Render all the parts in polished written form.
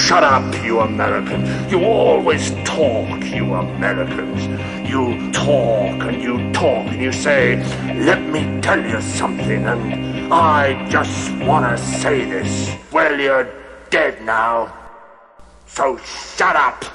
shut up, you Americans. You always talk, you Americans. You talk and you talk and you say, let me tell you something, and I just want to say this. Well, you're dead now, so shut up.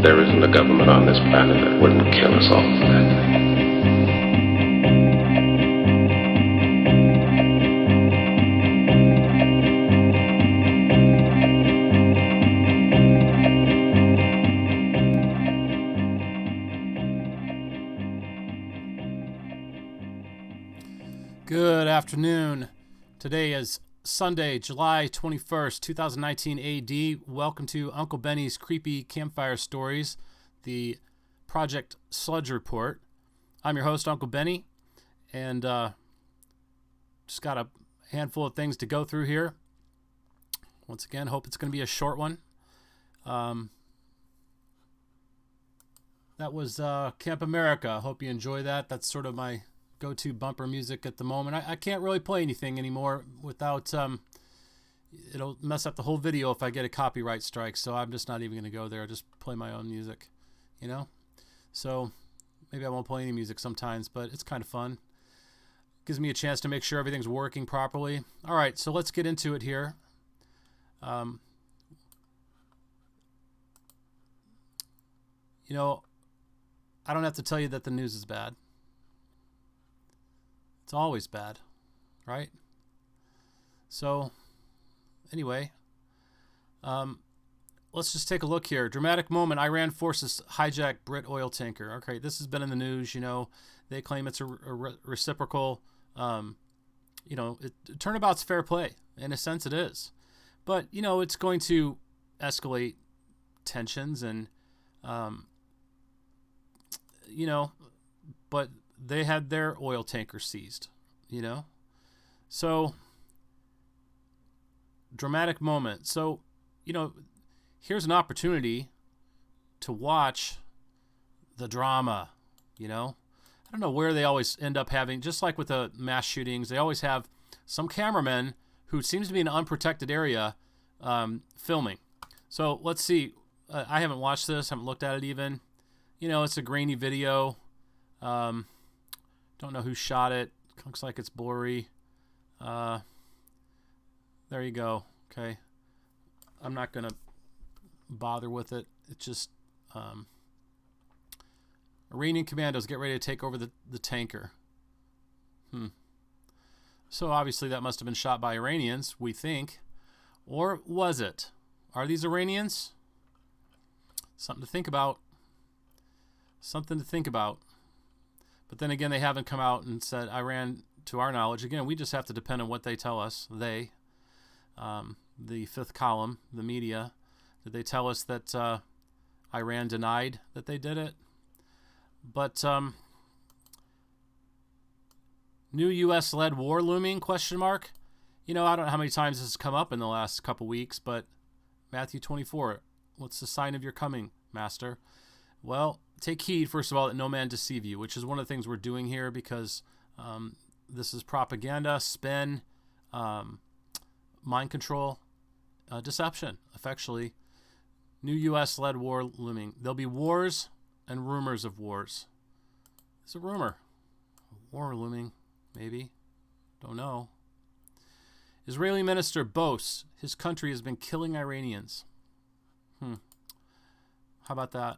There isn't a government on this planet that wouldn't kill us all for that thing. Good afternoon. Today is Sunday, July 21st, 2019 AD. Welcome to Uncle Benny's Creepy Campfire Stories, the Project Sludge Report. I'm your host, Uncle Benny, and just got a handful of things to go through here. Once again, hope it's going to be a short one. That was Camp America. Hope you enjoy that. That's sort of my go-to bumper music at the moment. I can't really play anything anymore without it'll mess up the whole video if I get a copyright strike, so I'm just not even going to go there. I'll just play my own music, you know? So maybe I won't play any music sometimes, but it's kind of fun. Gives me a chance to make sure everything's working properly. All right, so let's get into it here. You know, I don't have to tell you that the news is bad. It's always bad, right? So, anyway, let's just take a look here. Dramatic moment. Iran forces hijack Brit oil tanker. Okay, this has been in the news. You know, they claim it's a reciprocal. Turnabout's fair play. In a sense, it is. But, you know, it's going to escalate tensions and, but they had their oil tanker seized, you know? So, dramatic moment. So, you know, here's an opportunity to watch the drama, you know? I don't know where they always end up having, just like with the mass shootings, they always have some cameraman who seems to be in an unprotected area filming. So, let's see. I haven't watched this, haven't looked at it even. You know, it's a grainy video. Don't know who shot it. Looks like it's blurry. There you go. Okay. I'm not going to bother with it. It's just Iranian commandos get ready to take over the tanker. So obviously that must have been shot by Iranians, we think. Or was it? Are these Iranians? Something to think about. Something to think about. But then again, they haven't come out and said Iran, to our knowledge. Again, we just have to depend on what they tell us. They, the fifth column, the media, did they tell us that Iran denied that they did it? But new U.S.-led war looming, question mark? You know, I don't know how many times this has come up in the last couple weeks, but Matthew 24, what's the sign of your coming, Master? Well, take heed, first of all, that no man deceive you, which is one of the things we're doing here because this is propaganda, spin, mind control, deception, effectually. New U.S.-led war looming. There'll be wars and rumors of wars. It's a rumor. War looming, maybe. Don't know. Israeli minister boasts his country has been killing Iranians. How about that?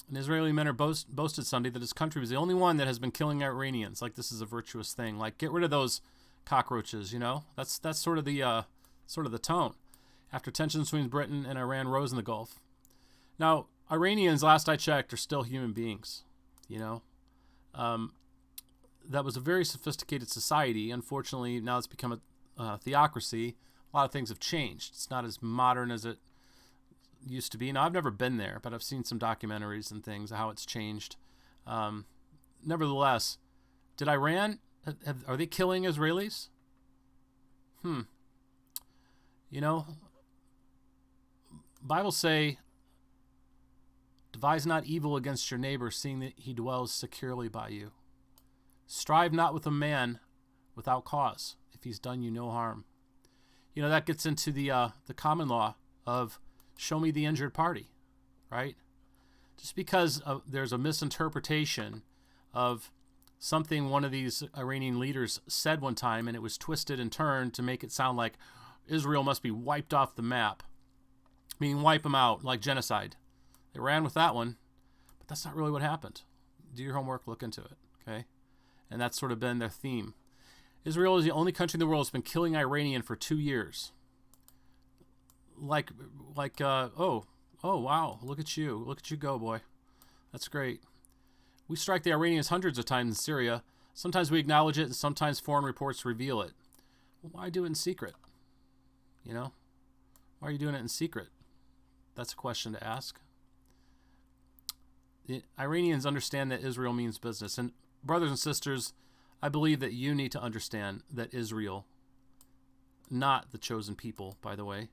An Israeli minister boasted Sunday that his country was the only one that has been killing Iranians. Like this is a virtuous thing. Like get rid of those cockroaches. You know, that's sort of the tone. After tensions between Britain and Iran rose in the Gulf. Now Iranians, last I checked, are still human beings. You know, that was a very sophisticated society. Unfortunately, now it's become a theocracy. A lot of things have changed. It's not as modern as it used to be. Now, I've never been there, but I've seen some documentaries and things, how it's changed. Nevertheless, did Iran, are they killing Israelis? Bible say, devise not evil against your neighbor, seeing that he dwells securely by you. Strive not with a man without cause, if he's done you no harm. That gets into the common law of show me the injured party, right? Just because there's a misinterpretation of something one of these Iranian leaders said one time, and it was twisted and turned to make it sound like Israel must be wiped off the map, meaning wipe them out, like genocide. They ran with that one, but that's not really what happened. Do your homework, look into it, okay? And that's sort of been their theme. Israel is the only country in the world that's been killing Iranian for 2 years. Oh, wow, look at you go, boy. That's great. We strike the Iranians hundreds of times in Syria. Sometimes we acknowledge it, and sometimes foreign reports reveal it. Well, why do it in secret? Why are you doing it in secret? That's a question to ask. The Iranians understand that Israel means business. And brothers and sisters, I believe that you need to understand that Israel, not the chosen people, by the way,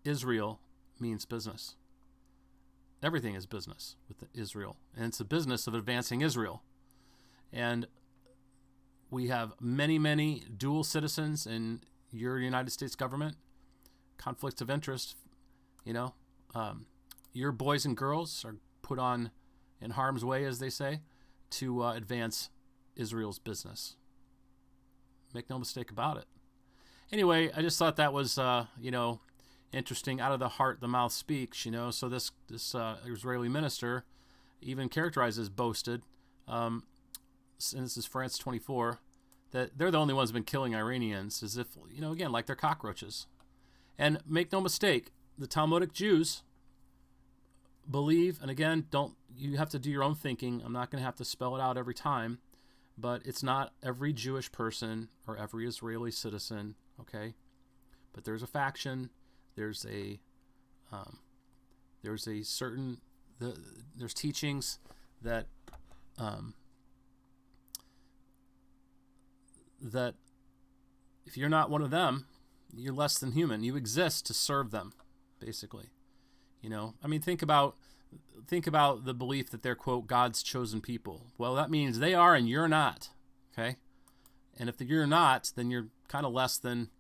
Israel means business. Everything is business with Israel, and it's the business of advancing Israel. And we have many, many dual citizens in your United States government, conflicts of interest. Your boys and girls are put on in harm's way, as they say, to advance Israel's business. Make no mistake about it. Anyway, I just thought that was, interesting. Out of the heart, the mouth speaks, So this Israeli minister even characterizes boasted, and this is France 24, that they're the only ones who've been killing Iranians, as if, again, like they're cockroaches. And make no mistake, the Talmudic Jews believe, and again, you have to do your own thinking. I'm not going to have to spell it out every time, but it's not every Jewish person or every Israeli citizen, okay? But there's a faction. There's teachings that that if you're not one of them, you're less than human. You exist to serve them, basically. Think about the belief that they're, quote, God's chosen people. Well, that means they are and you're not, okay? And if you're not, then you're kind of less than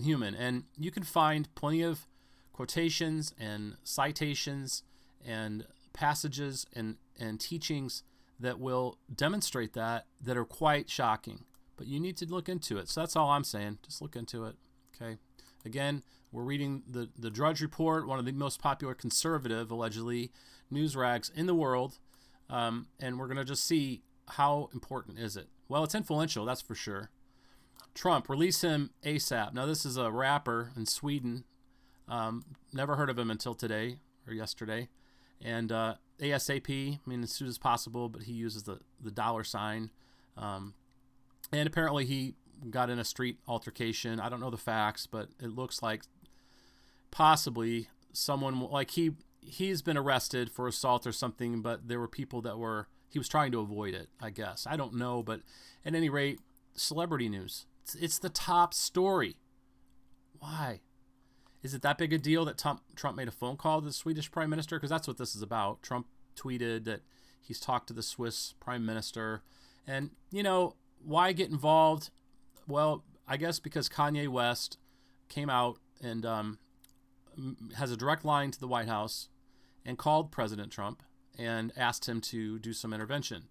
human. And you can find plenty of quotations and citations and passages and teachings that will demonstrate that are quite shocking. But you need to look into it. So that's all I'm saying. Just look into it, okay? Again, we're reading the Drudge Report, one of the most popular conservative, allegedly, news rags in the world, and we're going to just see how important is it. Well, it's influential, that's for sure. Trump, release him ASAP. Now, this is a rapper in Sweden. Never heard of him until today or yesterday. And ASAP, as soon as possible, but he uses the dollar sign. And apparently he got in a street altercation. I don't know the facts, but it looks like possibly someone, like he's been arrested for assault or something, but there were people he was trying to avoid it, I guess. I don't know, but at any rate, celebrity news. It's the top story. Why? Is it that big a deal that Trump made a phone call to the Swedish prime minister? Because that's what this is about. Trump tweeted that he's talked to the Swiss prime minister. And, why get involved? Well, I guess because Kanye West came out and has a direct line to the White House and called President Trump and asked him to do some intervention.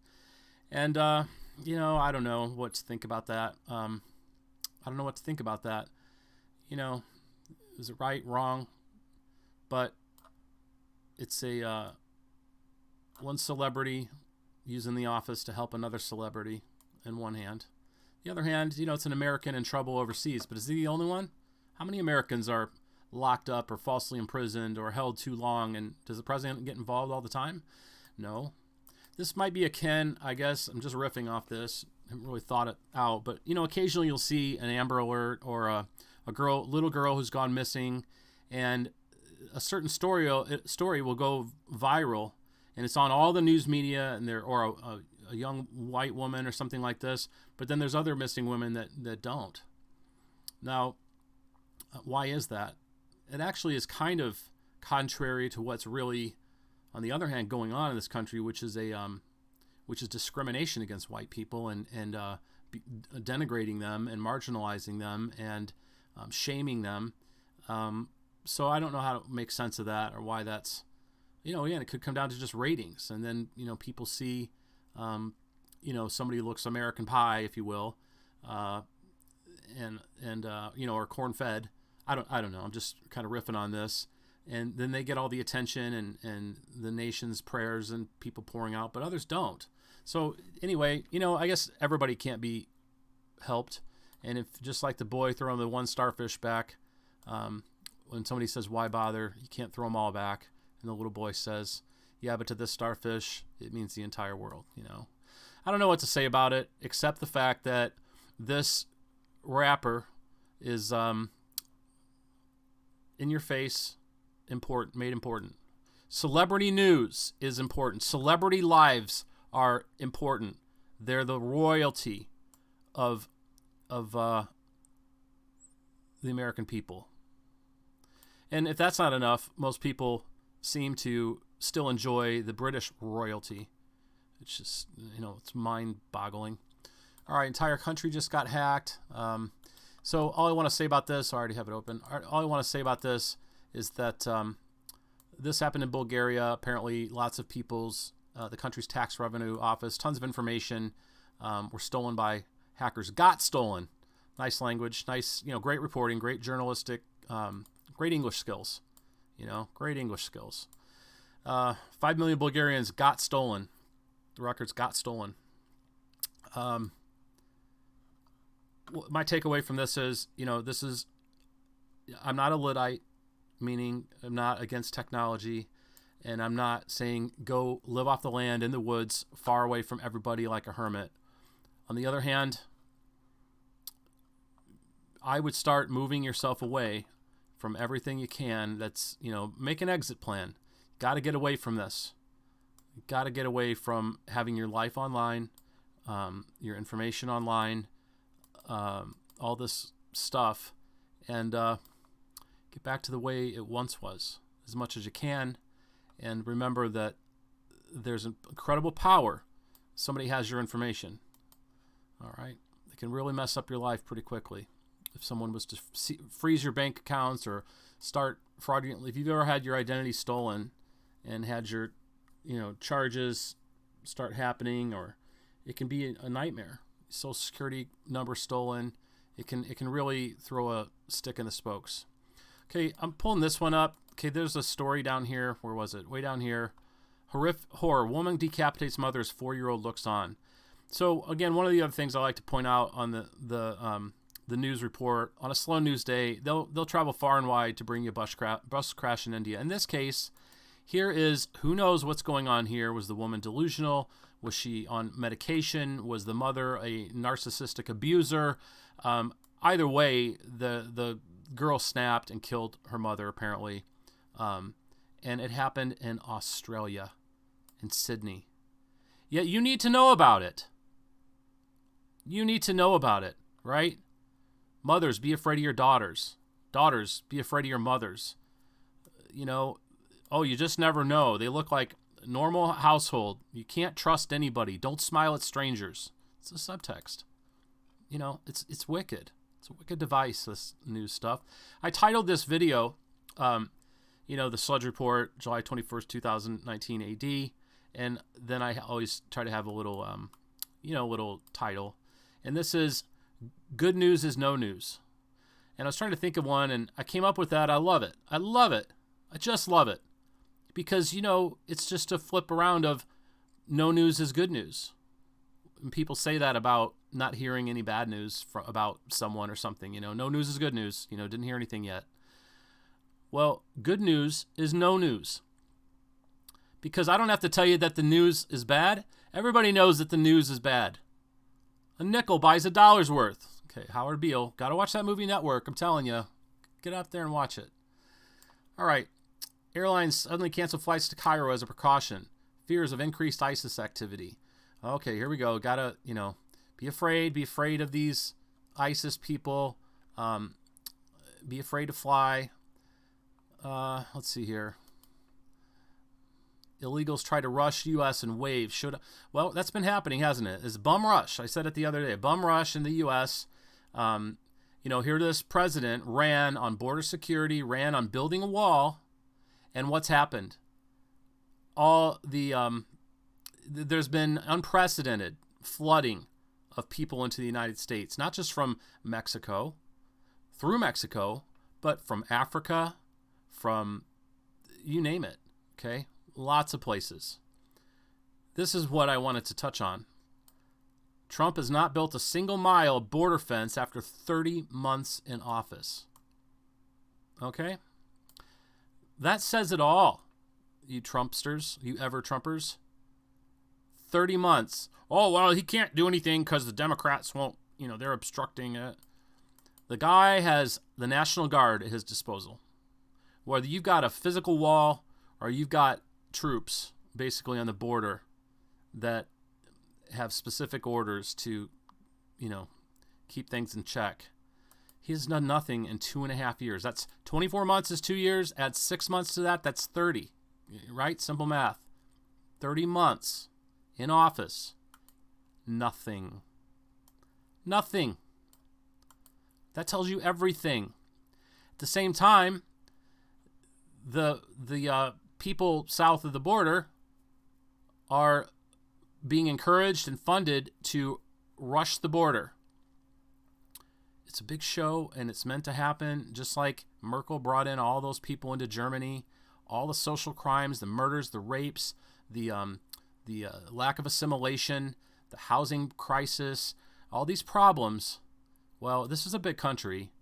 And, I don't know what to think about that. Is it right, wrong? But it's one celebrity using the office to help another celebrity in one hand. The other hand, it's an American in trouble overseas, but is he the only one? How many Americans are locked up or falsely imprisoned or held too long, and does the president get involved all the time? No. this might be akin, I guess, I'm just riffing off this. I haven't really thought it out, but occasionally you'll see an Amber Alert or a little girl who's gone missing, and a certain story will go viral, and it's on all the news media, and or a young white woman or something like this. But then there's other missing women that don't. Now, why is that? It actually is kind of contrary to what's really, on the other hand, going on in this country, which is discrimination against white people and denigrating them and marginalizing them and shaming them. So I don't know how to make sense of that or why that's, again, it could come down to just ratings. And then, people see, somebody looks American Pie, if you will, or corn-fed. I don't know. I'm just kind of riffing on this. And then they get all the attention and the nation's prayers and people pouring out, but others don't. So anyway, I guess everybody can't be helped. And if, just like the boy throwing the one starfish back, when somebody says, why bother? You can't throw them all back. And the little boy says, yeah, but to this starfish, it means the entire world, I don't know what to say about it, except the fact that this rapper is in your face, made important. Celebrity news is important. Celebrity lives are important. They're the royalty of the American people. And if that's not enough, most people seem to still enjoy the British royalty. It's just, it's mind-boggling. All right, entire country just got hacked. So all I want to say about this, I already have it open. All I want to say about this is that this happened in Bulgaria. Apparently, lots of people's, the country's tax revenue office, tons of information were stolen by hackers. Got stolen. Nice language, nice, great reporting, great journalistic, great English skills. Great English skills. 5 million Bulgarians got stolen. The records got stolen. My takeaway from this is, I'm not a Luddite, meaning I'm not against technology, and I'm not saying go live off the land in the woods, far away from everybody like a hermit. On the other hand, I would start moving yourself away from everything you can. That's, make an exit plan. Got to get away from this. Got to get away from having your life online, your information online, all this stuff, and get back to the way it once was as much as you can. And remember that there's an incredible power. Somebody has your information. All right. It can really mess up your life pretty quickly. If someone was to freeze your bank accounts or start fraudulently, if you've ever had your identity stolen and had your, charges start happening, or it can be a nightmare. Social Security number stolen. It can really throw a stick in the spokes. Okay, I'm pulling this one up. Okay, there's a story down here. Where was it? Way down here. Horror. Woman decapitates mother as 4-year-old looks on. So again, one of the other things I like to point out on the news report, on a slow news day, they'll travel far and wide to bring you a bus crash in India. In this case, here is, who knows what's going on here. Was the woman delusional? Was she on medication? Was the mother a narcissistic abuser? Either way, the girl snapped and killed her mother, apparently. And it happened in Australia, in Sydney. Yet you need to know about it. You need to know about it, right? Mothers, be afraid of your daughters. Daughters, be afraid of your mothers. You just never know. They look like a normal household. You can't trust anybody. Don't smile at strangers. It's a subtext. It's wicked. It's a wicked device, this news stuff. I titled this video, the Sludge Report, July 21st, 2019 AD. And then I always try to have a little, little title. And this is, Good News is No News. And I was trying to think of one, and I came up with that. I love it. I love it. I just love it. Because, it's just a flip around of no news is good news. And people say that about not hearing any bad news about someone or something. No news is good news. Didn't hear anything yet. Well, good news is no news. Because I don't have to tell you that the news is bad. Everybody knows that the news is bad. A nickel buys a dollar's worth. Okay, Howard Beale. Got to watch that movie Network. I'm telling you. Get out there and watch it. All right. Airlines suddenly cancel flights to Cairo as a precaution. Fears of increased ISIS activity. Okay, here we go. Got to, be afraid. Be afraid of these ISIS people. Be afraid to fly. Let's see here. Illegals try to rush U.S. in waves. Well, that's been happening, hasn't it? It's a bum rush. I said it the other day. A bum rush in the U.S. Here this president ran on border security, ran on building a wall, and what's happened? There's been unprecedented flooding of people into the United States, not just from Mexico, through Mexico, but from Africa, from you name it, okay? Lots of places. This is what I wanted to touch on. Trump has not built a single mile border fence after 30 months in office. Okay? That says it all, you Trumpsters, you ever-Trumpers. 30 months. Oh, well, he can't do anything because the Democrats won't, they're obstructing it. The guy has the National Guard at his disposal. Whether you've got a physical wall or you've got troops basically on the border that have specific orders to, keep things in check. He has done nothing in 2.5 years. That's 24 months is 2 years. Add 6 months to that, that's 30. Right? Simple math. 30 months in office. Nothing. Nothing. That tells you everything. At the same time, the people south of the border are being encouraged and funded to rush the border. It's a big show, and it's meant to happen, just like Merkel brought in all those people into Germany, all the social crimes, the murders, the rapes, the lack of assimilation, the housing crisis, all these problems. Well, this is a big country,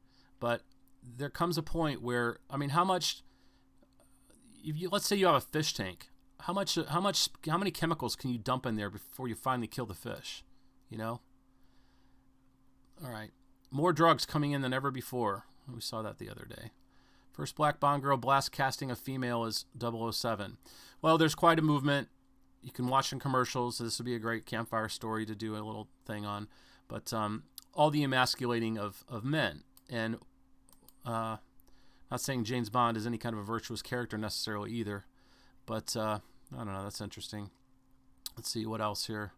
but there comes a point where, how much, let's say you have a fish tank. How many chemicals can you dump in there before you finally kill the fish? All right. More drugs coming in than ever before. We saw that the other day. First black Bond girl blast casting a female as 007. Well, there's quite a movement. You can watch some commercials. This would be a great campfire story to do a little thing on. But all the emasculating of men. And not saying James Bond is any kind of a virtuous character necessarily either. But I don't know. That's interesting. Let's see what else here.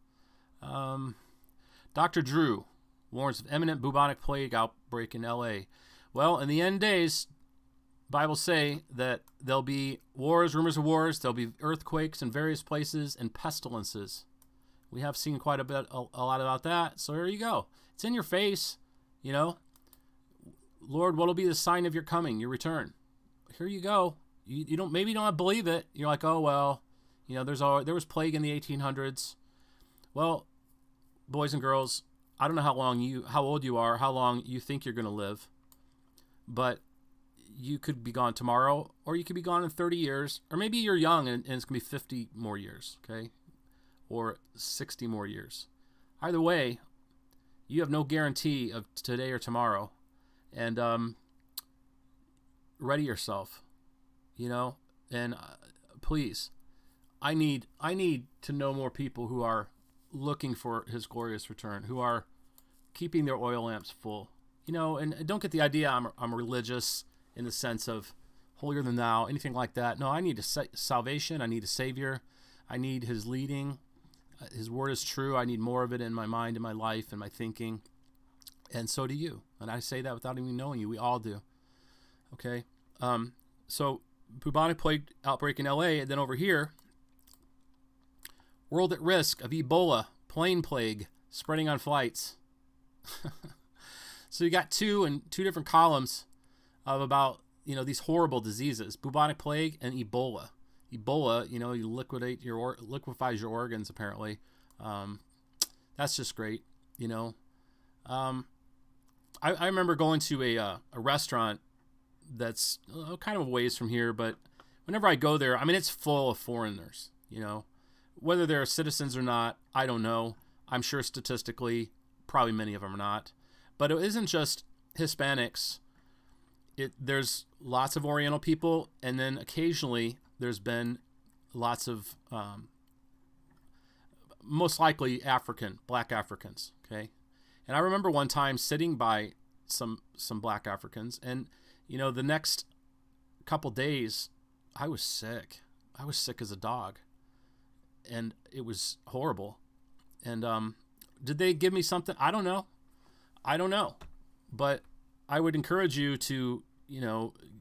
Dr. Drew warns of imminent bubonic plague outbreak in L.A. Well, in the end days, Bibles say that there'll be wars, rumors of wars. There'll be earthquakes in various places and pestilences. We have seen quite a lot about that. So here you go. It's in your face. Lord, what'll be the sign of your coming, your return? Here you go. You don't believe it. You're like, oh well, there was plague in the 1800s. Well, boys and girls, I don't know how old you are, how long you think you're going to live, but you could be gone tomorrow, or you could be gone in 30 years, or maybe you're young and it's going to be 50 more years, okay, or 60 more years. Either way, you have no guarantee of today or tomorrow, and ready yourself. And please, I need to know more people who are looking for his glorious return, who are keeping their oil lamps full, and don't get the idea I'm religious in the sense of holier than thou, anything like that. No, I need salvation. I need a savior. I need his leading. His word is true. I need more of it in my mind, in my life, in my thinking. And so do you. And I say that without even knowing you. We all do. Okay. So bubonic plague outbreak in LA, and then over here, world at risk of Ebola, plain plague, spreading on flights. So you got two different columns of about, these horrible diseases, bubonic plague and Ebola. Ebola, you liquefies your organs apparently. That's just great, I remember going to a restaurant that's kind of a ways from here, but whenever I go there, it's full of foreigners. You know, whether they're citizens or not, I don't know. I'm sure statistically, probably many of them are not. But it isn't just Hispanics. There's lots of Oriental people, and then occasionally there's been lots of, most likely black Africans. Okay, and I remember one time sitting by some black Africans, and the next couple days, I was sick. I was sick as a dog, and it was horrible. And did they give me something? I don't know, but I would encourage you to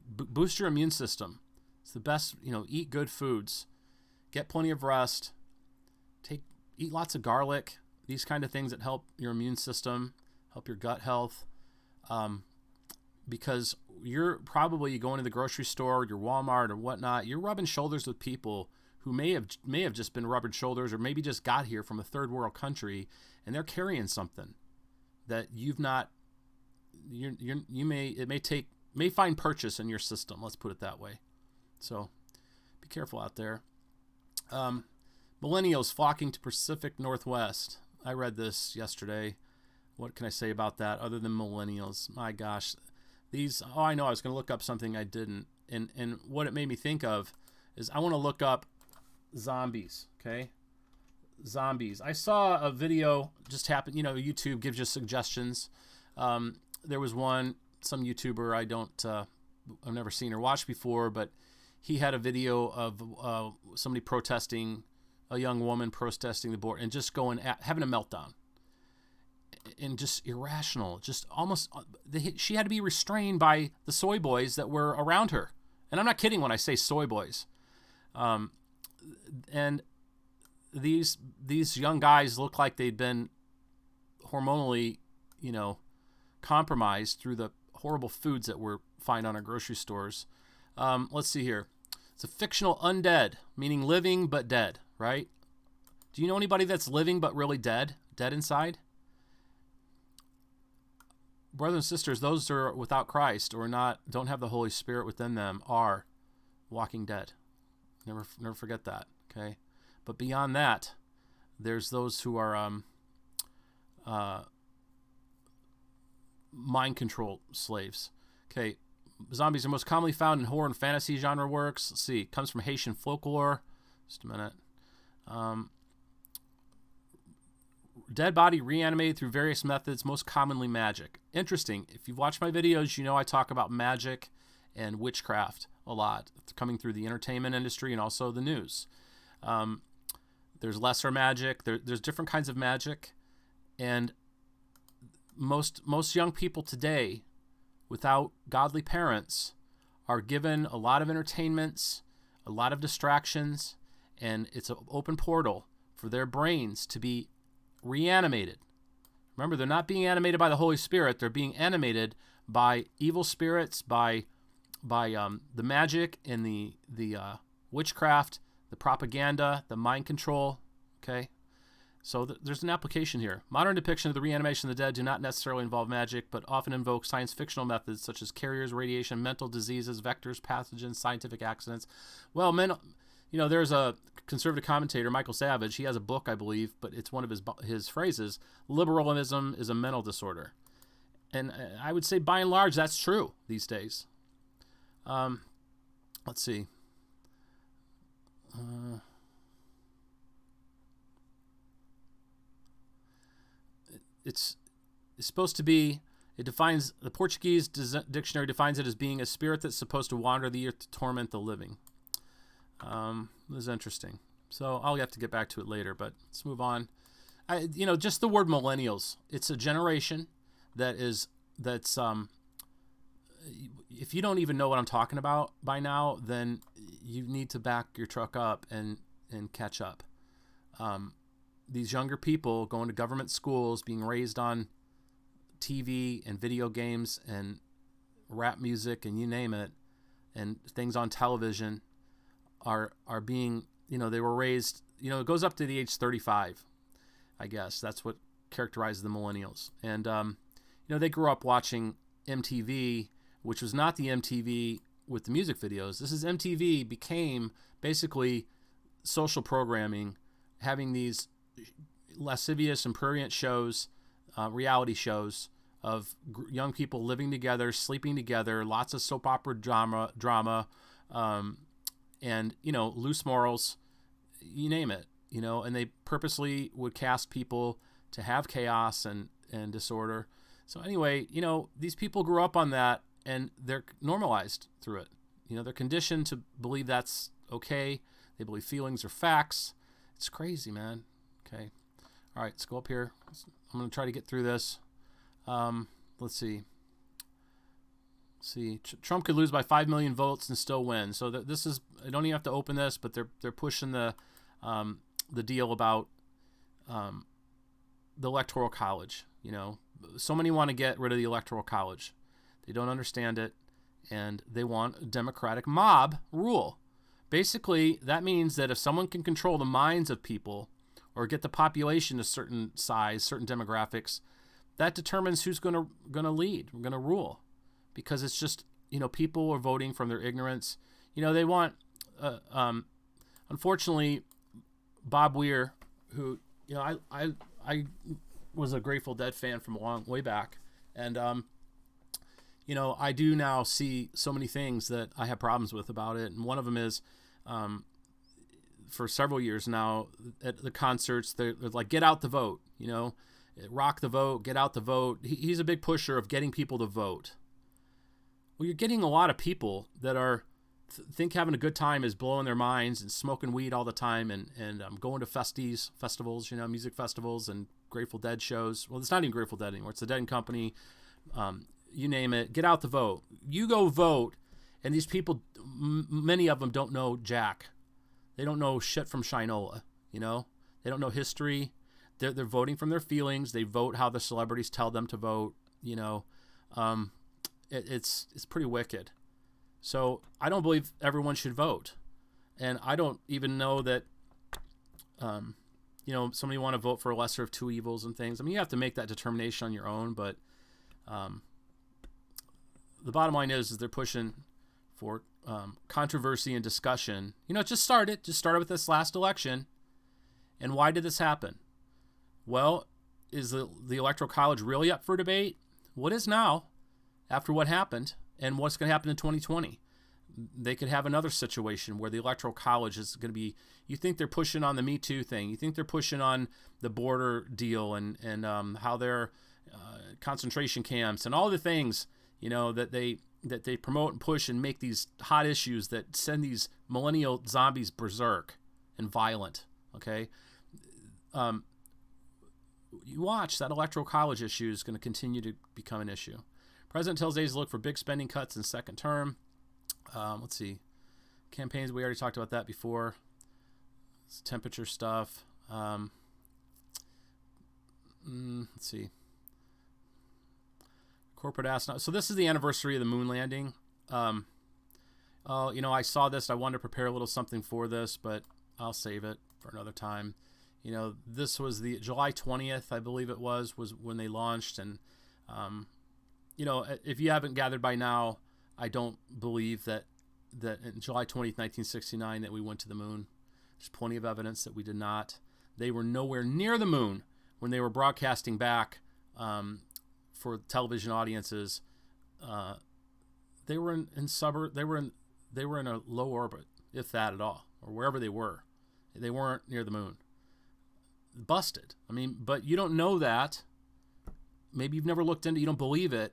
boost your immune system. It's the best. Eat good foods, get plenty of rest, eat lots of garlic. These kind of things that help your immune system, help your gut health. Because you're probably going to the grocery store, your Walmart or whatnot, you're rubbing shoulders with people who may have just been rubbing shoulders, or maybe just got here from a third world country, and they're carrying something that you've not. It may find purchase in your system. Let's put it that way. So be careful out there. Millennials flocking to Pacific Northwest. I read this yesterday. What can I say about that other than millennials? My gosh. I know I was going to look up something I didn't. And what it made me think of is I want to look up zombies, okay? Zombies. I saw a video just happen, YouTube gives you suggestions. There was some YouTuber I've never seen or watched before, but he had a video of somebody protesting, a young woman protesting the border and just having a meltdown. And just irrational, just almost, she had to be restrained by the soy boys that were around her. And I'm not kidding when I say soy boys. And these young guys look like they'd been hormonally, compromised through the horrible foods that we find on our grocery stores. Let's see here. It's a fictional undead, meaning living but dead, right? Do you know anybody that's living but really dead inside? Brothers and sisters, those that are without Christ or don't have the Holy Spirit within them are walking dead. Never forget that, okay? But beyond that, there's those who are mind control slaves. Okay, zombies are most commonly found in horror and fantasy genre works. Let's see, it comes from Haitian folklore. Just a minute. Dead body reanimated through various methods, most commonly magic. Interesting. If you've watched my videos, I talk about magic and witchcraft a lot, coming through the entertainment industry and also the news. There's lesser magic. There's different kinds of magic. And most young people today, without godly parents, are given a lot of entertainments, a lot of distractions, and it's an open portal for their brains to be reanimated. Remember, they're not being animated by the Holy Spirit. They're being animated by evil spirits, by the magic and the witchcraft, the propaganda, the mind control. Okay, so there's an application here. Modern depiction of the reanimation of the dead do not necessarily involve magic, but often invoke science fictional methods such as carriers, radiation, mental diseases, vectors, pathogens, scientific accidents. Well, there's a conservative commentator, Michael Savage. He has a book, I believe, but it's one of his phrases. Liberalism is a mental disorder. And I would say, by and large, that's true these days. Let's see. It's supposed to be, the Portuguese dictionary defines it as being a spirit that's supposed to wander the earth to torment the living. This is interesting. So I'll have to get back to it later, but let's move on. Just the word millennials. It's a generation that's if you don't even know what I'm talking about by now, then you need to back your truck up and catch up. These younger people going to government schools, being raised on TV and video games and rap music and you name it, and things on television are being, they were raised, it goes up to the age 35, I guess. That's what characterizes the millennials. And, they grew up watching MTV, which was not the MTV with the music videos. This is MTV became basically social programming, having these lascivious and prurient shows, reality shows of young people living together, sleeping together, lots of soap opera drama, and loose morals, you name it, and they purposely would cast people to have chaos and disorder. So anyway, these people grew up on that, and they're normalized through it. They're conditioned to believe that's okay. They believe feelings are facts. It's crazy, man. Okay. All right, let's go up here. I'm going to try to get through this. Let's see. Trump could lose by 5 million votes and still win. So this is, I don't even have to open this, but they're pushing the deal about the Electoral College. So many want to get rid of the Electoral College. They don't understand it, and they want a democratic mob rule. Basically, that means that if someone can control the minds of people or get the population to certain size, certain demographics, that determines who's going to lead, going to rule. Because it's just, people are voting from their ignorance. They want, unfortunately, Bob Weir, who, I was a Grateful Dead fan from a long way back. And, I do now see so many things that I have problems with about it. And one of them is, for several years now at the concerts, they're like, get out the vote, rock the vote, get out the vote. He's a big pusher of getting people to vote. Well, you're getting a lot of people that are think having a good time is blowing their minds and smoking weed all the time and going to festivals, music festivals and Grateful Dead shows. Well, it's not even Grateful Dead anymore. It's the Dead Company. You name it. Get out the vote. You go vote. And these people, many of them don't know jack. They don't know shit from Shinola. They don't know history. They're voting from their feelings. They vote how the celebrities tell them to vote. It's pretty wicked. So I don't believe everyone should vote, and I don't even know that somebody want to vote for a lesser of two evils and things. I mean, you have to make that determination on your own, but the bottom line is they're pushing for controversy and discussion. Just start with this last election. And why did this happen? Well, is the Electoral College really up for debate? What is now, after what happened, and what's going to happen in 2020? They could have another situation where the Electoral College is going to be, you think they're pushing on the Me Too thing. You think they're pushing on the border deal and how they're concentration camps and all the things, that they promote and push and make these hot issues that send these millennial zombies berserk and violent. Okay. You watch, that Electoral College issue is going to continue to become an issue. President tells aides to look for big spending cuts in second term. Let's see. Campaigns, we already talked about that before. It's temperature stuff. Let's see. Corporate astronaut. So this is the anniversary of the moon landing. I saw this. I wanted to prepare a little something for this, but I'll save it for another time. This was the July 20th, I believe it was when they launched. And, if you haven't gathered by now, I don't believe that in July 20th, 1969, that we went to the moon. There's plenty of evidence that we did not. They were nowhere near the moon when they were broadcasting back for television audiences. They were in suburb. They were in a low orbit, if that at all, or wherever they were. They weren't near the moon. Busted. I mean, but you don't know that. Maybe you've never looked into. You don't believe it.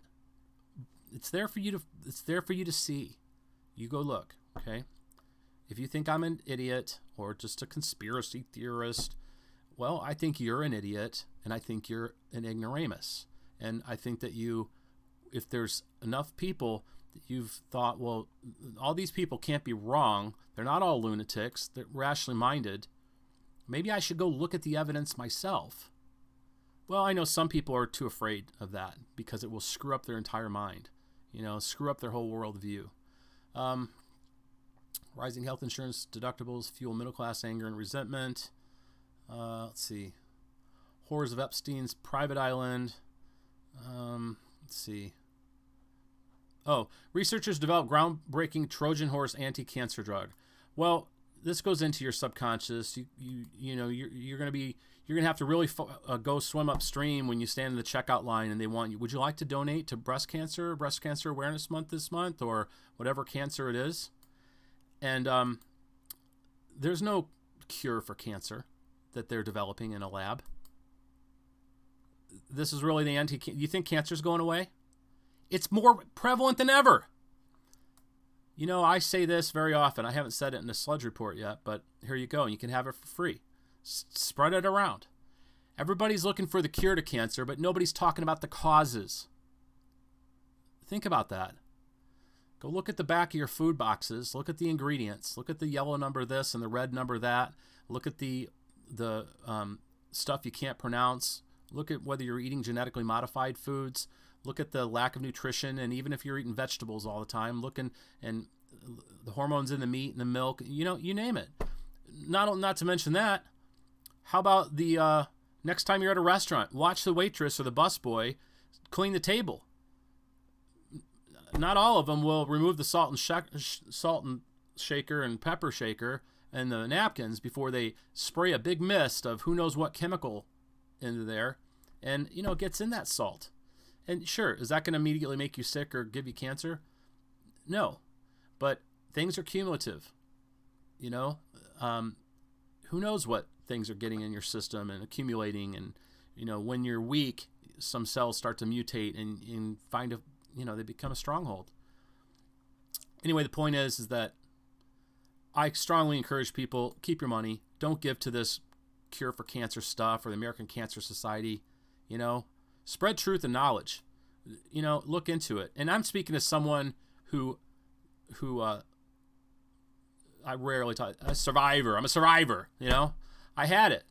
It's there for you to see. You go look. Okay. If you think I'm an idiot or just a conspiracy theorist, well, I think you're an idiot, and I think you're an ignoramus. And I think that if there's enough people that you've thought, well, all these people can't be wrong. They're not all lunatics. They're rationally minded. Maybe I should go look at the evidence myself. Well, I know some people are too afraid of that because it will screw up their entire mind, screw up their whole worldview. Rising health insurance deductibles fuel middle-class anger and resentment. Let's see. Horrors of Epstein's private island. Let's see. Oh, researchers develop groundbreaking Trojan horse anti-cancer drug. Well, this goes into your subconscious. You know, you're gonna have to really go swim upstream when you stand in the checkout line and they want you. Would you like to donate to breast cancer awareness month this month, or whatever cancer it is? And there's no cure for cancer that they're developing in a lab. This is really the anti. You think cancer's going away? It's more prevalent than ever. You know, I say this very often. I haven't said it in the Sludge report yet, but here you go. You can have it for free. Spread it around. Everybody's looking for the cure to cancer, but nobody's talking about the causes. Think about that. Go look at the back of your food boxes. Look at the ingredients. Look at the yellow number this and the red number that. Look at the stuff you can't pronounce. Look at whether you're eating genetically modified foods. Look at the lack of nutrition, and even if you're eating vegetables all the time, and the hormones in the meat and the milk, you know, you name it. Not to mention that, how about the next time you're at a restaurant, watch the waitress or the busboy clean the table. Not all of them will remove the salt and shaker and pepper shaker and the napkins before they spray a big mist of who knows what chemical into there, and you know, it gets in that salt. And sure, is that going to immediately make you sick or give you cancer? No, but things are cumulative. You know, who knows what things are getting in your system and accumulating, and you know, when you're weak, some cells start to mutate and they become a stronghold. Anyway, the point is that I strongly encourage people, keep your money. Don't give to this cure for cancer stuff or the American Cancer Society. You know, spread truth and knowledge. You know, look into it. And I'm speaking as someone who I rarely talk. A survivor. I'm a survivor. You know, I had it.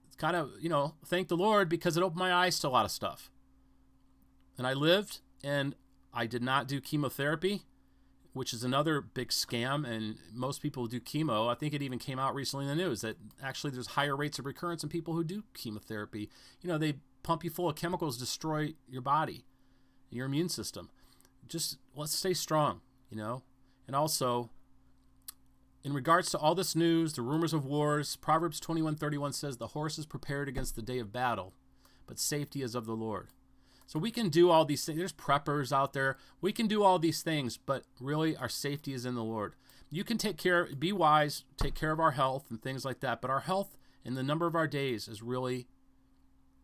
It's kind of, you know, thank the Lord, because it opened my eyes to a lot of stuff. And I lived, and I did not do chemotherapy, which is another big scam. And most people do chemo. I think it even came out recently in the news that actually there's higher rates of recurrence in people who do chemotherapy. You know, they pump you full of chemicals, destroy your body, your immune system. Just let's stay strong, you know. And also, in regards to all this news, the rumors of wars, Proverbs 21:31 says, "The horse is prepared against the day of battle, but safety is of the Lord." So we can do all these things. There's preppers out there. We can do all these things, but really our safety is in the Lord. You can be wise, take care of our health and things like that, but our health and the number of our days is really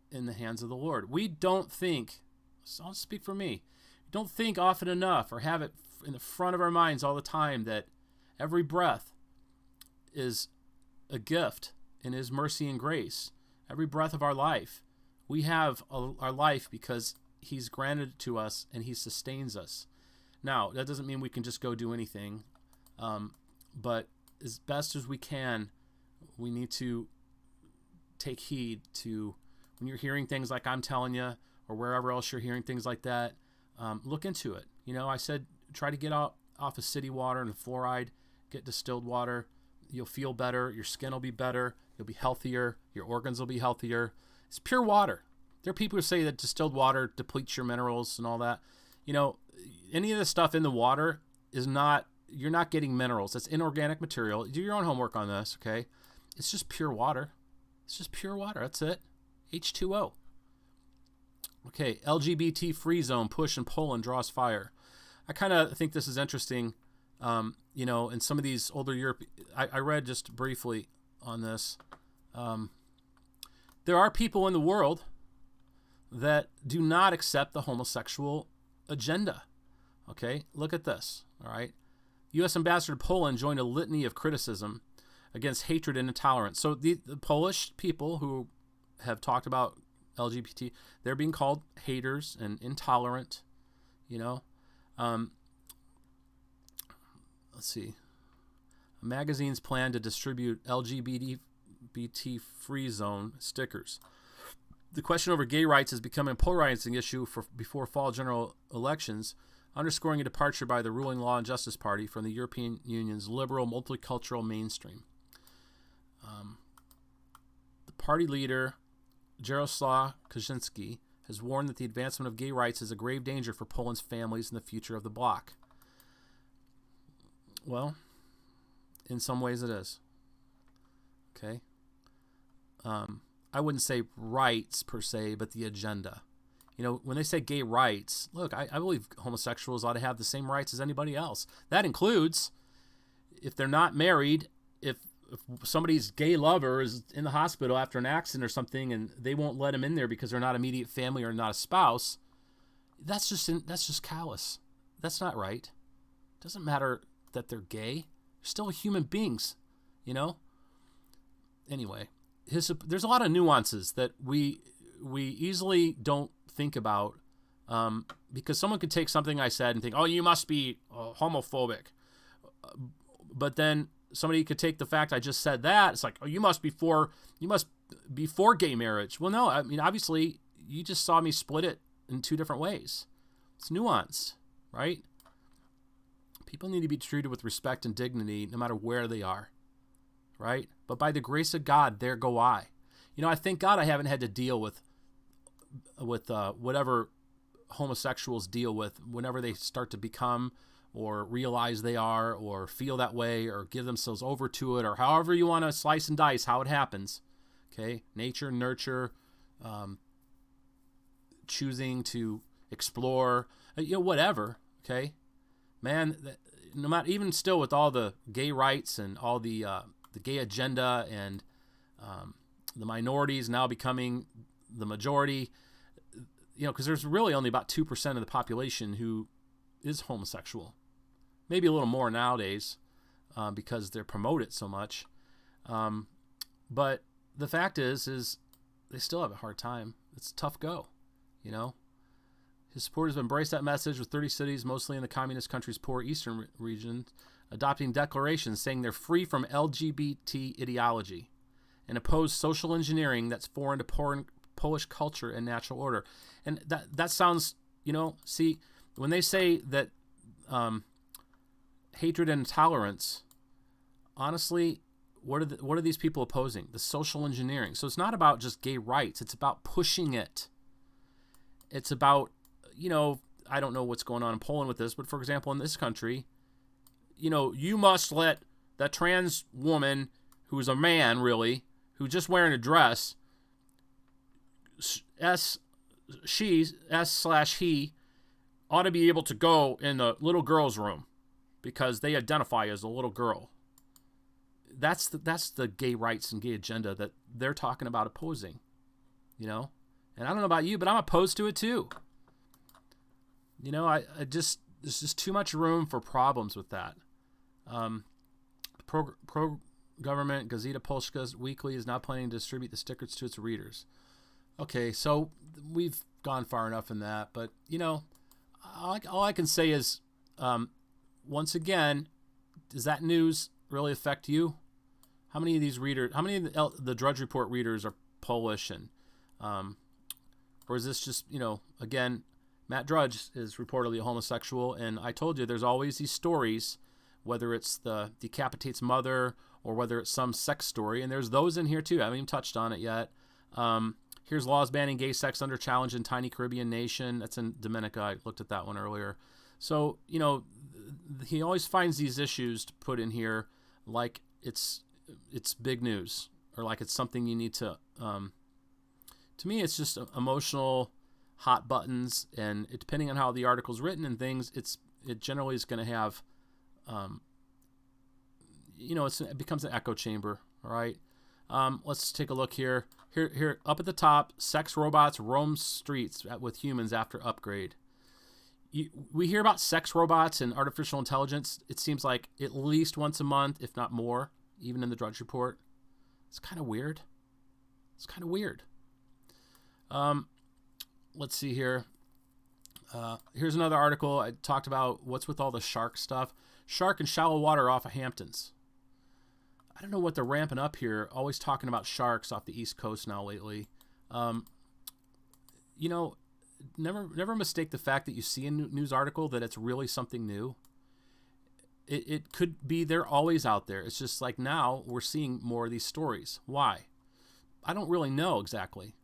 in the hands of the Lord. We don't think, so I'll speak for me, don't think often enough or have it in the front of our minds all the time that every breath is a gift in His mercy and grace. Every breath of our life, we have our life because He's granted it to us and He sustains us. Now, that doesn't mean we can just go do anything, but as best as we can, we need to take heed to, when you're hearing things like I'm telling you, or wherever else you're hearing things like that, look into it. You know, I said try to get off of city water and fluoride, get distilled water. You'll feel better. Your skin will be better. You'll be healthier. Your organs will be healthier. It's pure water. There are people who say that distilled water depletes your minerals and all that. You know, any of the stuff in the water is not, you're not getting minerals. It's inorganic material. Do your own homework on this, okay? It's just pure water. It's just pure water. That's it. H2O. Okay, LGBT free zone push in Poland draws fire. I kind of think this is interesting. You know, in some of these older Europe, I read just briefly on this. There are people in the world that do not accept the homosexual agenda. Okay, look at this. All right, U.S. Ambassador to Poland joined a litany of criticism against hatred and intolerance. So the Polish people who have talked about LGBT, they're being called haters and intolerant. You know, let's see. Magazines plan to distribute LGBT free zone stickers. The question over gay rights is becoming a polarizing issue before fall general elections, underscoring a departure by the ruling Law and Justice Party from the European Union's liberal multicultural mainstream. The party leader, Jarosław Kaczynski, has warned that the advancement of gay rights is a grave danger for Poland's families and the future of the bloc. Well, In some ways it is. Okay. I wouldn't say rights per se, but the agenda. You know, when they say gay rights, look, I believe homosexuals ought to have the same rights as anybody else. That includes if they're not married, if somebody's gay lover is in the hospital after an accident or something and they won't let him in there because they're not immediate family or not a spouse, that's just callous. That's not right. It doesn't matter that they're gay. They're still human beings, you know? Anyway, there's a lot of nuances that we easily don't think about because someone could take something I said and think, oh, you must be homophobic. But then somebody could take the fact I just said that. It's like, oh, you must be for gay marriage. Well, no, I mean, obviously, you just saw me split it in two different ways. It's nuanced, right? People need to be treated with respect and dignity no matter where they are, right? But by the grace of God, there go I. You know, I thank God I haven't had to deal with whatever homosexuals deal with whenever they start to become or realize they are or feel that way or give themselves over to it or however you want to slice and dice how it happens. Okay? Nature, nurture, choosing to explore, whatever. Okay? Man, no matter, even still with all the gay rights and all the gay agenda and the minorities now becoming the majority, because there's really only about 2% of the population who is homosexual. Maybe a little more nowadays because they're promoted so much. But the fact is they still have a hard time. It's a tough go, His supporters have embraced that message with 30 cities, mostly in the communist country's poor eastern region, adopting declarations saying they're free from LGBT ideology and oppose social engineering that's foreign to Polish culture and natural order. And that sounds, see, when they say that hatred and intolerance, honestly, what are these people opposing? The social engineering. So it's not about just gay rights. It's about pushing it. It's about, I don't know what's going on in Poland with this, but for example, in this country, you must let that trans woman who's a man, really, who's just wearing a dress, he ought to be able to go in the little girl's room because they identify as a little girl. That's the gay rights and gay agenda that they're talking about opposing, And I don't know about you, but I'm opposed to it too. There's just too much room for problems with that. Pro-government Gazeta Polska's Weekly is now planning to distribute the stickers to its readers. Okay, so we've gone far enough in that, but all I can say is, once again, does that news really affect you? How many of these readers? How many of the Drudge Report readers are Polish, and or is this just again? Matt Drudge is reportedly a homosexual, and I told you there's always these stories, whether it's the decapitates mother or whether it's some sex story, and there's those in here too. I haven't even touched on it yet. Here's laws banning gay sex under challenge in tiny Caribbean nation. That's in Dominica. I looked at that one earlier. So, he always finds these issues to put in here like it's big news or like it's something you need to me, it's just emotional hot buttons, and depending on how the article's written and things, it generally is going to have, it becomes an echo chamber. All right. Let's take a look here. Here, up at the top, sex robots roam streets with humans after upgrade. We hear about sex robots and artificial intelligence, it seems like at least once a month, if not more, even in the Drudge Report. It's kind of weird. Let's see here. Here's another article. I talked about what's with all the shark stuff. Shark in shallow water off of Hamptons. I don't know what they're ramping up here. Always talking about sharks off the East Coast now lately. Never mistake the fact that you see a news article that it's really something new. It could be they're always out there. It's just like now we're seeing more of these stories. Why? I don't really know exactly.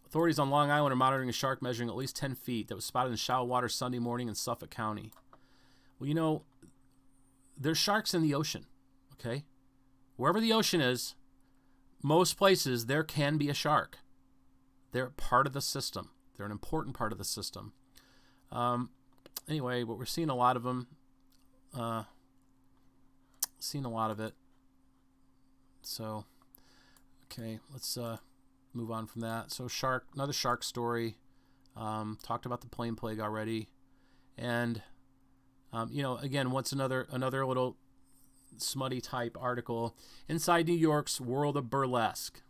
Authorities on Long Island are monitoring a shark measuring at least 10 feet that was spotted in shallow water Sunday morning in Suffolk County. Well, there's sharks in the ocean. Okay? Wherever the ocean is, most places there can be a shark. They're part of the system. They're an important part of the system. Anyway, but we're seeing a lot of them. Seeing a lot of it. So, okay, let's move on from that. So another shark story. Talked about the plague plague already. And, again, what's another little smutty type article? Inside New York's world of burlesque.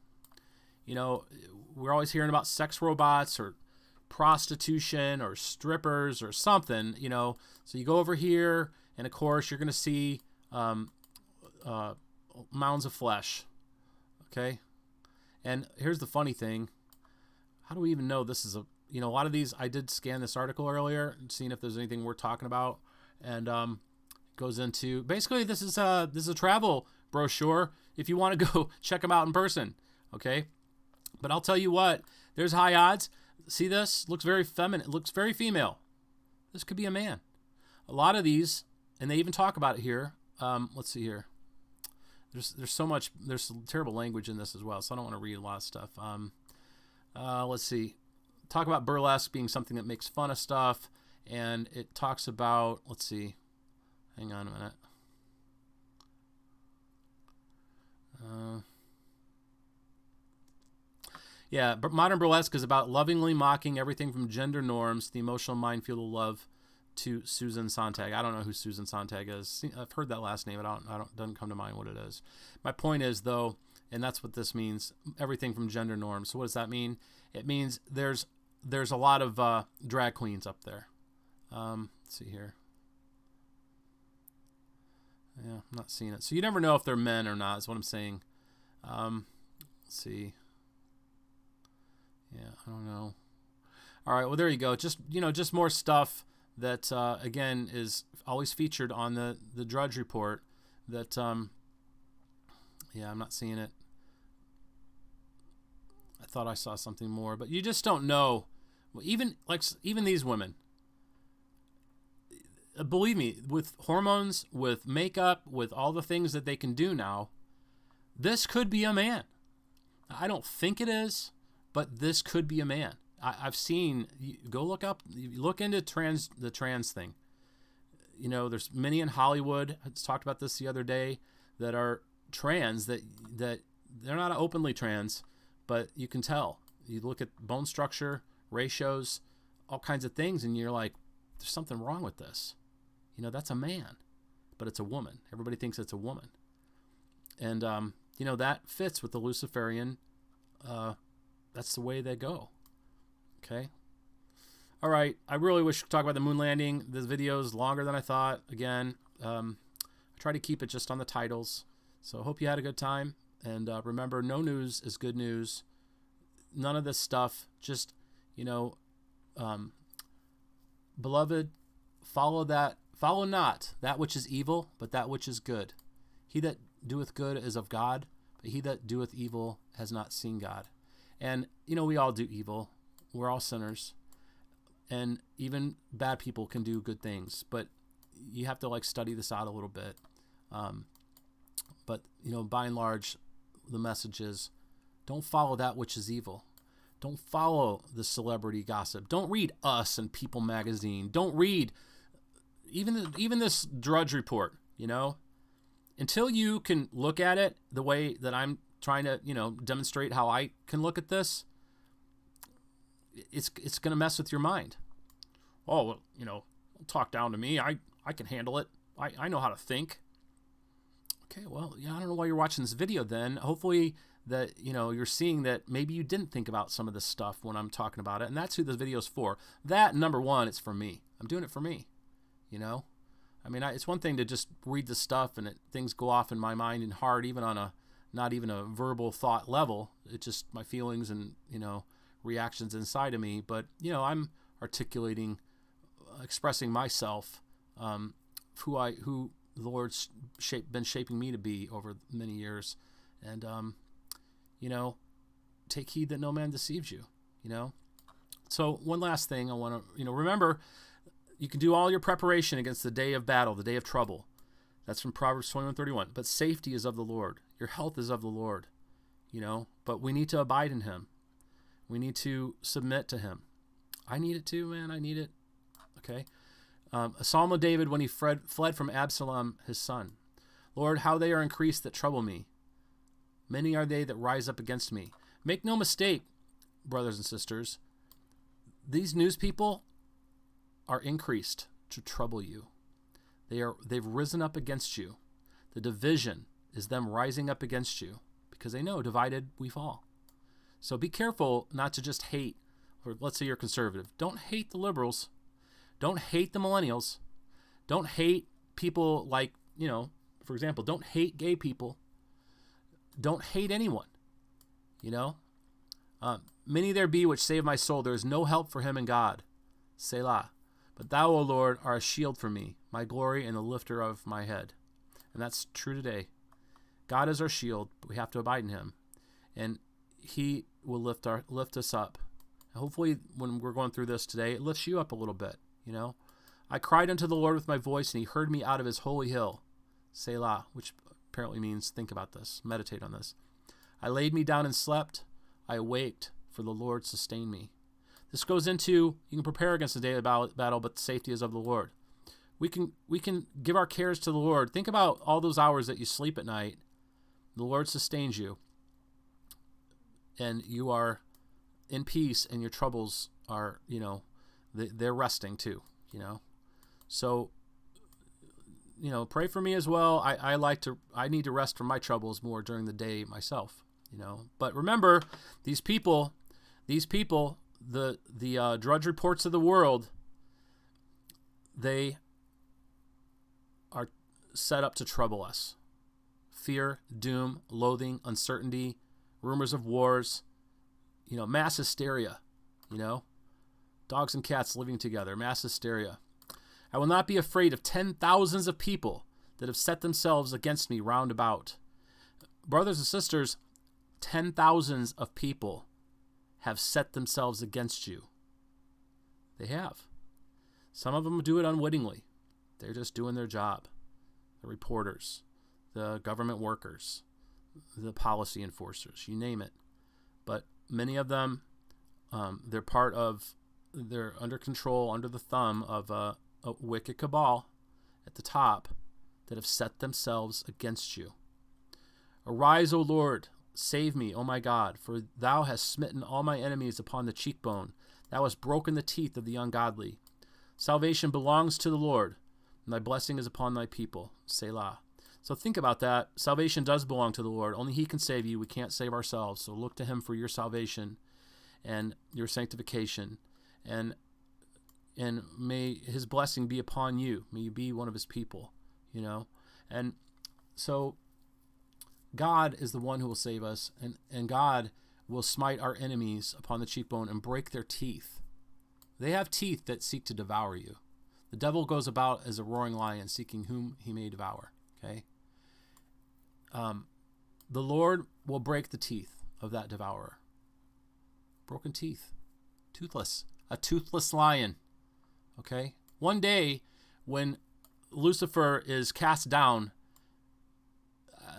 We're always hearing about sex robots or prostitution or strippers or something, So you go over here, and of course, you're going to see mounds of flesh. Okay? And here's the funny thing. How do we even know this is a lot of these, I did scan this article earlier, seeing if there's anything we're talking about, and goes into, basically, this is a travel brochure if you want to go check them out in person, okay? But I'll tell you what, there's high odds. See this? Looks very feminine. It looks very female. This could be a man. A lot of these, and they even talk about it here. Let's see here. There's so much, there's some terrible language in this as well, so I don't want to read a lot of stuff. Let's see. Talk about burlesque being something that makes fun of stuff, and it talks about, let's see, hang on a minute. But modern burlesque is about lovingly mocking everything from gender norms to the emotional minefield of love to Susan Sontag. I don't know who Susan Sontag is. I've heard that last name, but doesn't come to mind what it is. My point is, though, and that's what this means, everything from gender norms. So what does that mean? It means there's a lot of drag queens up there. Let's see here. Yeah, I'm not seeing it. So you never know if they're men or not, is what I'm saying. Let's see. Yeah, I don't know. All right, well, there you go. Just more stuff that, again, is always featured on the Drudge Report that, I'm not seeing it. I thought I saw something more, but you just don't know. Even these women, believe me, with hormones, with makeup, with all the things that they can do now, this could be a man. I don't think it is, but this could be a man. I've seen, go look into the trans thing. There's many in Hollywood, I talked about this the other day, that are trans, that they're not openly trans, but you can tell. You look at bone structure, ratios, all kinds of things, and you're like, there's something wrong with this. That's a man, but it's a woman. Everybody thinks it's a woman. And, that fits with the Luciferian. That's the way they go. Okay? All right. I really wish we could talk about the moon landing. This video is longer than I thought. Again, I try to keep it just on the titles. So I hope you had a good time. And remember, no news is good news. None of this stuff. Just, beloved, follow not that which is evil, but that which is good. He that doeth good is of God, but he that doeth evil has not seen God. And, we all do evil. We're all sinners. And even bad people can do good things. But you have to, study this out a little bit. But, by and large, the message is, don't follow that which is evil. Don't follow the celebrity gossip. Don't read Us and People magazine. Don't read even this Drudge Report, Until you can look at it the way that I'm trying to, demonstrate how I can look at this, it's going to mess with your mind. Oh, well, don't talk down to me. I can handle it. I know how to think. Okay, well, I don't know why you're watching this video then. Hopefully that, you're seeing that maybe you didn't think about some of this stuff when I'm talking about it, and that's who this video is for. That, number one, it's for me. I'm doing it for me, it's one thing to just read the stuff and things go off in my mind and heart, even on not even a verbal thought level. It's just my feelings and, reactions inside of me. But, I'm articulating, expressing myself, who the Lord's been shaping me to be over many years. And, take heed that no man deceives you, So one last thing I want to, remember, you can do all your preparation against the day of battle, the day of trouble. That's from Proverbs 21:31. But safety is of the Lord. Your health is of the Lord, but we need to abide in him. We need to submit to him. I need it too, man. I need it. Okay. A Psalm of David when he fled from Absalom, his son. Lord, how they are increased that trouble me. Many are they that rise up against me. Make no mistake, brothers and sisters. These news people are increased to trouble you. They've risen up against you. The division is them rising up against you because they know divided we fall. So be careful not to just hate, or let's say you're conservative. Don't hate the liberals. Don't hate the millennials. Don't hate people like, for example, don't hate gay people. Don't hate anyone. Many there be which save my soul. There is no help for him in God. Selah. But thou, O Lord, art a shield for me, my glory and the lifter of my head. And that's true today. God is our shield, but we have to abide in him. And he will lift us up. And hopefully when we're going through this today, it lifts you up a little bit. I cried unto the Lord with my voice, and he heard me out of his holy hill. Selah, which apparently means think about this, meditate on this. I laid me down and slept. I awaked, for the Lord sustained me. This goes into, you can prepare against the day of battle, but the safety is of the Lord. We can give our cares to the Lord. Think about all those hours that you sleep at night. The Lord sustains you, and you are in peace, and your troubles are, they're resting too, So, pray for me as well. I need to rest from my troubles more during the day myself, But remember, these people, the Drudge Reports of the world, they are set up to trouble us. Fear, doom, loathing, uncertainty, rumors of wars, mass hysteria, dogs and cats living together, mass hysteria. I will not be afraid of 10,000s of people that have set themselves against me round about. Brothers and sisters, 10,000s of people have set themselves against you. They have. Some of them do it unwittingly. They're just doing their job. The reporters, the government workers, the policy enforcers, you name it. But many of them, they're under control, under the thumb of a wicked cabal at the top that have set themselves against you. Arise, O Lord, save me, O my God, for thou hast smitten all my enemies upon the cheekbone. Thou hast broken the teeth of the ungodly. Salvation belongs to the Lord, and thy blessing is upon thy people. Selah. So think about that. Salvation does belong to the Lord. Only he can save you. We can't save ourselves. So look to him for your salvation and your sanctification. And may his blessing be upon you. May you be one of his people, And so God is the one who will save us, and God will smite our enemies upon the cheekbone and break their teeth. They have teeth that seek to devour you. The devil goes about as a roaring lion, seeking whom he may devour. Okay? The Lord will break the teeth of that devourer. Broken teeth. Toothless. A toothless lion. Okay? One day, when Lucifer is cast down,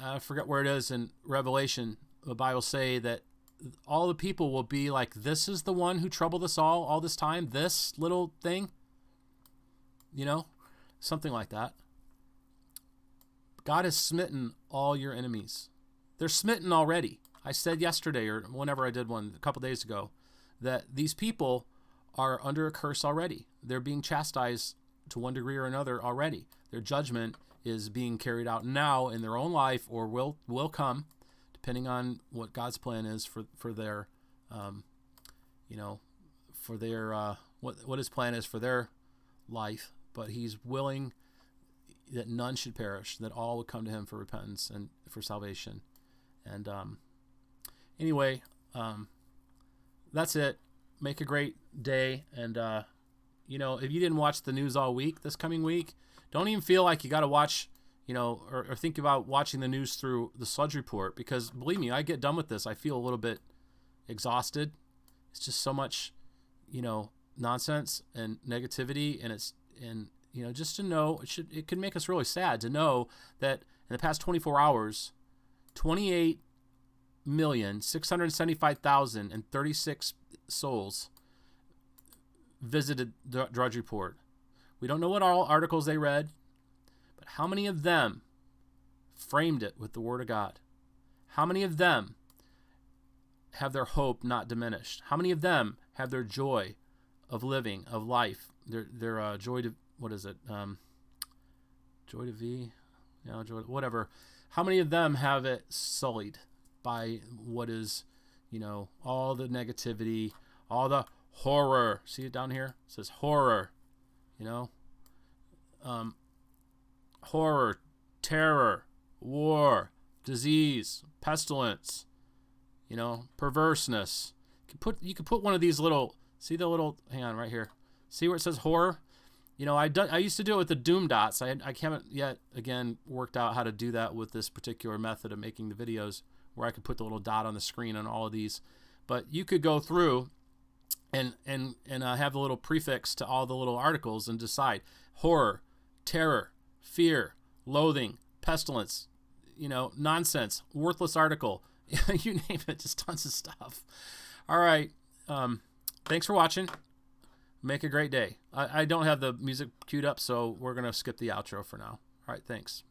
I forget where it is in Revelation, the Bible say that all the people will be like, this is the one who troubled us all this time, this little thing, something like that. God has smitten all your enemies. They're smitten already. I said yesterday, or whenever I did one a couple days ago, that these people are under a curse already. They're being chastised to one degree or another already. Their judgment is being carried out now in their own life, or will come, depending on what God's plan is for their, what his plan is for their life. But he's willing that none should perish, that all would come to him for repentance and for salvation. And anyway, that's it. Make a great day. And, if you didn't watch the news all week, this coming week, don't even feel like you got to watch, or think about watching the news through the Sludge Report, because believe me, I get done with this, I feel a little bit exhausted. It's just so much, nonsense and negativity, and just to know, it could make us really sad to know that in the past 24 hours, 28,675,036 souls visited the Drudge Report. We don't know what all articles they read, but how many of them framed it with the Word of God? How many of them have their hope not diminished? How many of them have their joy of living, of life, their joy to, what is it? Joy to be, joy, whatever. How many of them have it sullied by what is, all the negativity, all the horror? See it down here? It says horror, horror, terror, war, disease, pestilence, perverseness. You could put one of these little, see the little, hang on right here. See where it says horror? I used to do it with the doom dots. I haven't yet, again, worked out how to do that with this particular method of making the videos where I could put the little dot on the screen on all of these. But you could go through and have the little prefix to all the little articles and decide horror, terror, fear, loathing, pestilence, nonsense, worthless article. You name it, just tons of stuff. All right. Thanks for watching. Make a great day. I don't have the music queued up, so we're going to skip the outro for now. All right, thanks.